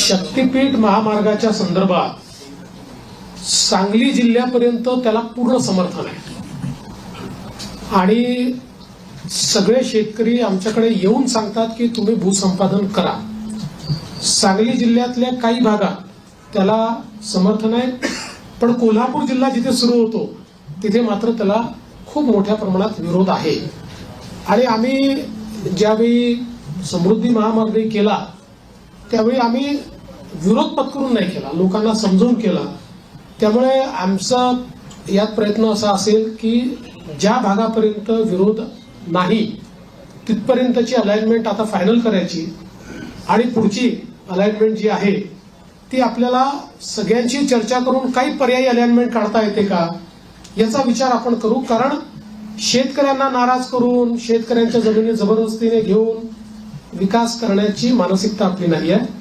शक्तीपीठ महामार्गाच्या संदर्भात सांगली जिल्ह्यापर्यंत त्याला पूर्ण समर्थन आहे आणि सगळे शेतकरी आमच्याकडे येऊन सांगतात की तुम्ही भूसंपादन करा. सांगली जिल्ह्यातल्या काही भागात त्याला समर्थन आहे, पण कोल्हापूर जिल्हा जिथे सुरू होतो तिथे मात्र त्याला खूप मोठ्या प्रमाणात विरोध आहे. आणि आम्ही ज्यावेळी समृद्धी महामार्ग केला त्यावेळी आम्ही विरोध पत्करून नाही केला, लोकांना समजून केला. त्यामुळे आमचा यात प्रयत्न असा असेल की ज्या भागापर्यंत विरोध नाही तिथपर्यंतची अलाइनमेंट आता फायनल करायची आणि पुढची अलाइनमेंट जी आहे ती आपल्याला सगळ्यांची चर्चा करून काही पर्यायी अलाइनमेंट काढता येते का याचा विचार आपण करू. कारण शेतकऱ्यांना नाराज करून शेतकऱ्यांच्या जमिनी जबरदस्तीने घेऊन विकास करण्याची मानसिकता आपली नाही आहे.